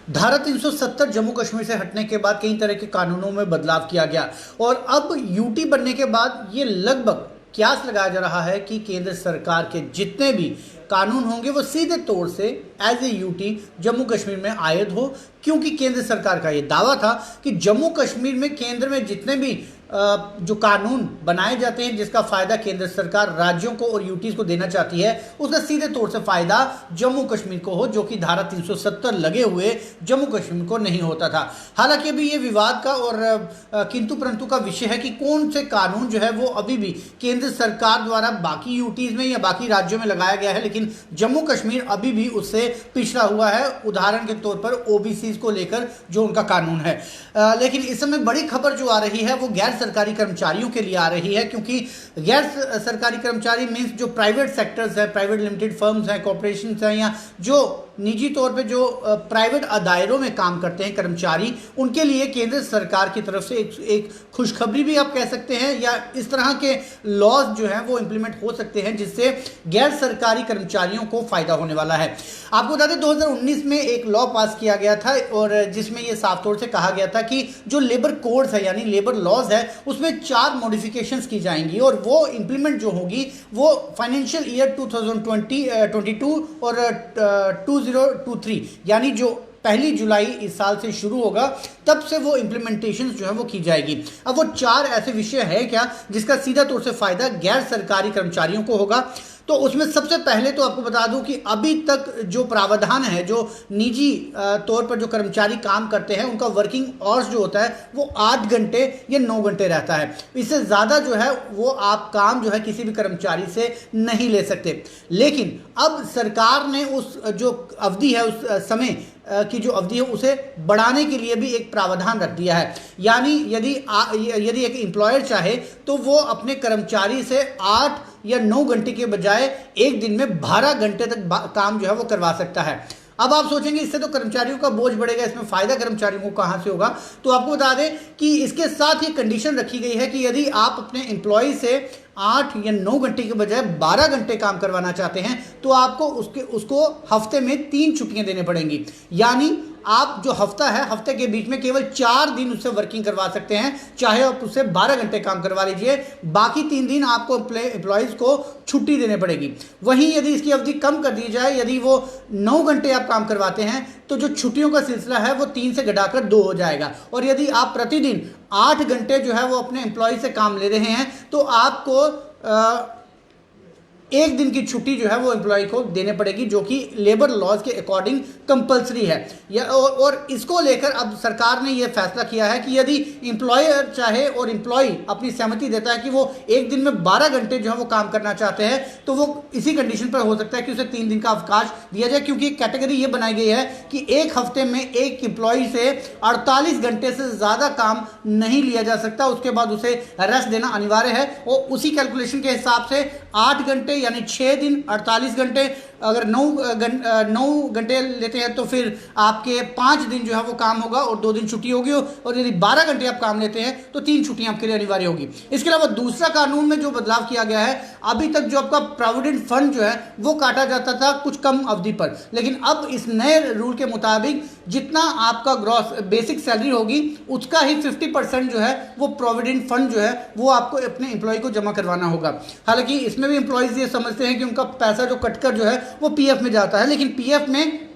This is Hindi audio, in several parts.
धारा 370 जम्मू कश्मीर से हटने के बाद कई तरह के कानूनों में बदलाव किया गया और अब यूटी बनने के बाद ये लगभग क्यास लगाया जा रहा है कि केंद्र सरकार के जितने भी कानून होंगे वो सीधे तौर से as a UT Jammu Kashmir में आयद हो, क्योंकि केंद्र सरकार का ये दावा था कि जम्मू कश्मीर में केंद्र में जितने भी जो कानून बनाए जाते हैं जिसका फायदा केंद्र सरकार राज्यों को और यूटीज को देना चाहती है, उसका सीधे तौर से फायदा जम्मू कश्मीर को हो, जो कि धारा 370 लगे हुए जम्मू कश्मीर को नहीं होता था। हालांकि अभी ये विवाद का और किंतु परंतु का विषय है कि कौन से कानून जो है वो अभी भी केंद्र सरकार द्वारा बाकी यूटीज में या बाकी राज्यों में लगाया गया है, लेकिन जम्मू कश्मीर अभी भी उससे पिछड़ा हुआ है। उदाहरण के तौर पर ओबीसी को लेकर जो उनका कानून है। लेकिन इस समय बड़ी खबर जो आ रही है वो गैर सरकारी कर्मचारियों के लिए आ रही है, क्योंकि गैर सरकारी कर्मचारी मींस जो प्राइवेट सेक्टर्स है, प्राइवेट लिमिटेड फर्म्स हैं, कॉर्पोरेशंस हैं, या जो निजी तौर पे जो प्राइवेट दायरों में काम करते हैं कर्मचारी, उनके लिए केंद्र सरकार की तरफ से एक खुशखबरी भी आप कह सकते हैं, या इस तरह के लॉज जो हैं वो इंप्लीमेंट हो सकते हैं जिससे गैर सरकारी कर्मचारियों को फायदा होने वाला है। आपको बता दें 2019 में एक लॉ पास किया गया था और जिसमें ये साफ तौर से कहा गया था कि जो लेबर कोड्स है यानी लेबर लॉज है उसमें 4 मॉडिफिकेशंस की जाएंगी और वो इंप्लीमेंट जो होगी वो फाइनेंशियल ईयर 2022 और 2023 यानी जो 1 जुलाई इस साल से शुरू होगा, तब से वो इंप्लीमेंटेशन जो है वो की जाएगी। अब वो 4 ऐसे विषय है क्या जिसका सीधा तौर से फायदा गैर सरकारी कर्मचारियों को होगा। तो उसमें सबसे पहले तो आपको बता दूं कि अभी तक जो प्रावधान है, जो निजी तौर पर जो कर्मचारी काम करते हैं उनका वर्किंग आवर्स जो होता है वो 8 घंटे या 9 घंटे रहता है। इससे ज़्यादा जो है वो आप काम जो है किसी भी कर्मचारी से नहीं ले सकते। लेकिन अब सरकार ने उस जो अवधि है, उस समय की जो अवधि है उसे बढ़ाने के लिए भी एक प्रावधान रख दिया है। यानी यदि एक एम्प्लॉयर चाहे तो वो अपने कर्मचारी से 8 या 9 घंटे के बजाय एक दिन में 12 घंटे तक काम जो है वो करवा सकता है। अब आप सोचेंगे इससे तो कर्मचारियों का बोझ बढ़ेगा, इसमें फायदा कर्मचारियों को कहां से होगा। तो आपको बता दें कि इसके साथ ही कंडीशन रखी गई है कि यदि आप अपने एम्प्लॉय से 8 या 9 घंटे के बजाय 12 घंटे काम करवाना चाहते हैं तो आपको उसको हफ्ते में 3 छुट्टियां देने पड़ेंगी। यानी आप जो हफ्ता है, हफ्ते के बीच में केवल 4 दिन उससे वर्किंग करवा सकते हैं, चाहे आप उससे 12 घंटे काम करवा लीजिए, बाकी 3 दिन आपको एम्प्लॉयज़ को छुट्टी देने पड़ेगी। वहीं यदि इसकी अवधि कम कर दी जाए, यदि वो 9 घंटे आप काम करवाते हैं तो जो छुट्टियों का सिलसिला है वो 3 से घटाकर 2 हो जाएगा। और यदि आप प्रतिदिन 8 घंटे जो है वो अपने एम्प्लॉय से काम ले रहे हैं तो आपको एक दिन की छुट्टी जो है वो एम्प्लॉय को देने पड़ेगी, जो कि लेबर लॉज के अकॉर्डिंग कंपलसरी है। और इसको लेकर अब सरकार ने ये फैसला किया है कि यदि एम्प्लॉयर चाहे और एम्प्लॉय अपनी सहमति देता है कि वो एक दिन में 12 घंटे जो है वो काम करना चाहते हैं तो वो इसी कंडीशन पर हो सकता है कि उसे 3 दिन का अवकाश दिया जाए, क्योंकि कैटेगरी ये बनाई गई है कि एक हफ्ते में एक एम्प्लॉय से 48 घंटे से ज़्यादा काम नहीं लिया जा सकता, उसके बाद उसे रेस्ट देना अनिवार्य है। और उसी कैलकुलेशन के हिसाब से 8 घंटे यानी 6 दिन 48 घंटे, अगर 9 घंटे लेते हैं तो फिर आपके 5 दिन जो है वो काम होगा और 2 दिन छुट्टी होगी। और यदि 12 घंटे आप काम लेते हैं तो 3 छुट्टियां आपके लिए अनिवार्य होगी। इसके अलावा दूसरा कानून में जो बदलाव किया गया है, अभी तक जो आपका प्रोविडेंट फंड जो है वो काटा जाता था कुछ कम अवधि पर, लेकिन अब इस नए रूल के मुताबिक जितना आपका ग्रॉस बेसिक सैलरी होगी उसका ही 50% जो है वो प्रोविडेंट फंड जो है वो आपको अपने एम्प्लॉय को जमा करवाना होगा। हालांकि इसमें भी एम्प्लॉयज़ ये समझते हैं कि उनका पैसा जो कटकर जो है वो पीएफ में जाता है, लेकिन पीएफ में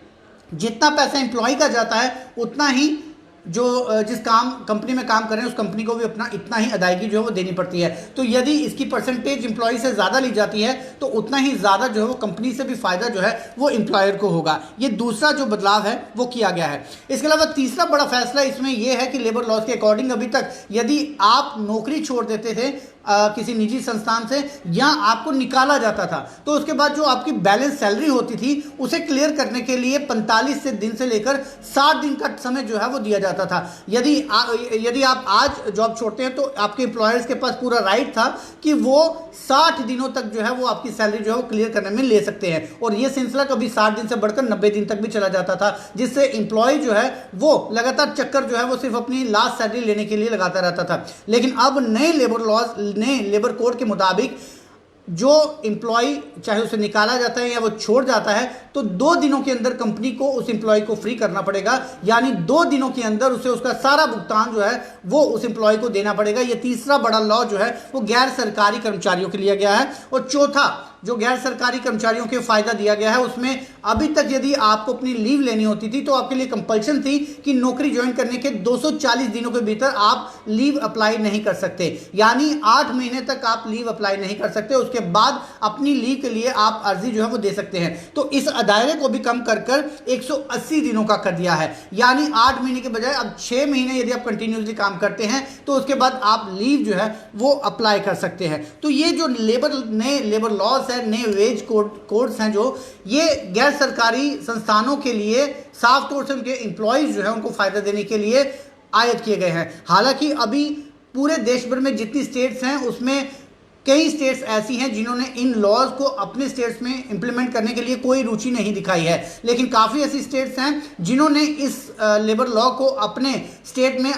जितना पैसा एम्प्लॉय का जाता है उतना ही जो जिस कंपनी में काम कर रहे हैं उस कंपनी को भी अपना इतना ही अदायगी जो है वो देनी पड़ती है। तो यदि इसकी परसेंटेज एम्प्लॉय से ज़्यादा ली जाती है तो उतना ही ज़्यादा जो है वो कंपनी से भी फायदा जो है वो एम्प्लॉयर को होगा। ये दूसरा जो बदलाव है वो किया गया है। इसके अलावा तीसरा बड़ा फैसला इसमें यह है कि लेबर लॉज के अकॉर्डिंग अभी तक यदि आप नौकरी छोड़ देते थे किसी निजी संस्थान से या आपको निकाला जाता था तो उसके बाद जो आपकी बैलेंस सैलरी होती थी उसे क्लियर करने के लिए 45 दिन से लेकर 60 दिन का समय जो है वो दिया जाता था। यदि आप आज जॉब छोड़ते हैं तो आपके एम्प्लॉयर्स के पास पूरा राइट था कि वो 60 दिनों तक जो है वो आपकी सैलरी जो है वो क्लियर करने में ले सकते हैं। और ये सिलसिला कभी 60 दिन से बढ़कर 90 दिन तक भी चला जाता था, जिससे एम्प्लॉय जो है वो लगातार चक्कर जो है वो सिर्फ अपनी लास्ट सैलरी लेने के लिए लगाता रहता था। लेकिन अब नए लेबर लॉज, नए लेबर कोड के मुताबिक जो एम्प्लॉय चाहे उसे निकाला जाता है या वो छोड़ जाता है तो 2 दिनों के अंदर कंपनी को उस एम्प्लॉय को फ्री करना पड़ेगा, यानी 2 दिनों के अंदर उसे उसका सारा भुगतान जो है वो उस एम्प्लॉय को देना पड़ेगा। ये तीसरा बड़ा लॉ जो है वो गैर सरकारी कर्मचारियों के लिए गया है। और चौथा जो गैर सरकारी कर्मचारियों के फायदा दिया गया है उसमें अभी तक यदि आपको अपनी लीव लेनी होती थी तो आपके लिए कंपल्शन थी कि नौकरी ज्वाइन करने के 240 दिनों के भीतर आप लीव अप्लाई नहीं कर सकते, यानी 8 महीने तक आप लीव अप्लाई नहीं कर सकते। उसके बाद अपनी लीव के लिए आप अर्जी जो है वो दे सकते हैं। तो इस दायरे को भी कम कर 180 दिनों का कर दिया है, यानी 8 महीने के बजाय अब 6 महीने यदि आप कंटिन्यूसली काम करते हैं तो उसके बाद आप लीव जो है वो अप्लाई कर सकते हैं। तो ये जो नए लेबर लॉज है, नए वेज कोड्स हैं, जो ये गैर सरकारी संस्थानों के लिए साफ तौर से उनके एम्प्लॉयज जो है उनको फायदा देने के लिए आयत किए गए हैं। हालांकि अभी पूरे देश भर में जितनी स्टेट्स हैं उसमें कई स्टेट्स ऐसी हैं जिन्होंने इन लॉज को अपने स्टेट्स में इंप्लीमेंट करने के लिए कोई रुचि नहीं दिखाई है, लेकिन काफ़ी ऐसी स्टेट्स हैं जिन्होंने इस लेबर लॉ को अपने स्टेट में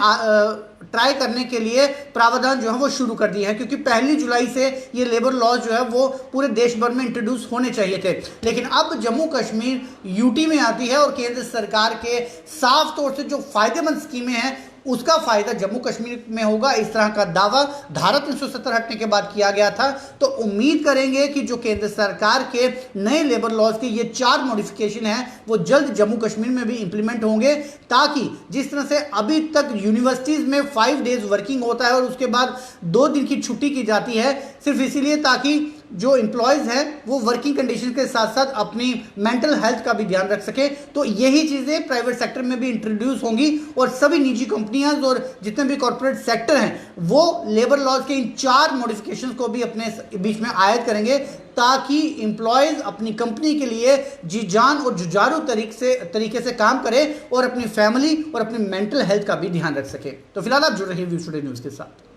ट्राई करने के लिए प्रावधान जो है वो शुरू कर दिए हैं, क्योंकि 1 जुलाई से ये लेबर लॉ जो है वो पूरे देश भर में इंट्रोड्यूस होने चाहिए थे। लेकिन अब जम्मू कश्मीर यूटी में आती है और केंद्र सरकार के साफ तौर से जो फायदेमंद स्कीमें हैं उसका फायदा जम्मू कश्मीर में होगा। इस तरह का दावा धारा 370 हटने के बाद किया गया था। तो उम्मीद करेंगे कि जो केंद्र सरकार के नए लेबर लॉज के ये 4 मॉडिफिकेशन हैं वो जल्द जम्मू कश्मीर में भी इंप्लीमेंट होंगे, ताकि जिस तरह से अभी तक यूनिवर्सिटीज़ में 5 डेज वर्किंग होता है और उसके बाद 2 दिन की छुट्टी की जाती है सिर्फ इसीलिए ताकि जो एम्प्लॉयज़ हैं वो वर्किंग कंडीशन के साथ साथ अपनी मेंटल हेल्थ का भी ध्यान रख सके, तो यही चीज़ें प्राइवेट सेक्टर में भी इंट्रोड्यूस होंगी और सभी निजी कंपनियां और जितने भी कॉर्पोरेट सेक्टर हैं वो लेबर लॉज के इन 4 मॉडिफिकेशंस को भी अपने बीच में आयत करेंगे, ताकि एम्प्लॉयज़ अपनी कंपनी के लिए जी जान और जुझारू तरीके से काम करें और अपनी फैमिली और अपनी मेंटल हेल्थ का भी ध्यान रख सके। तो फिलहाल आप जुड़ रहिए व्यू टुडे न्यूज़ के साथ।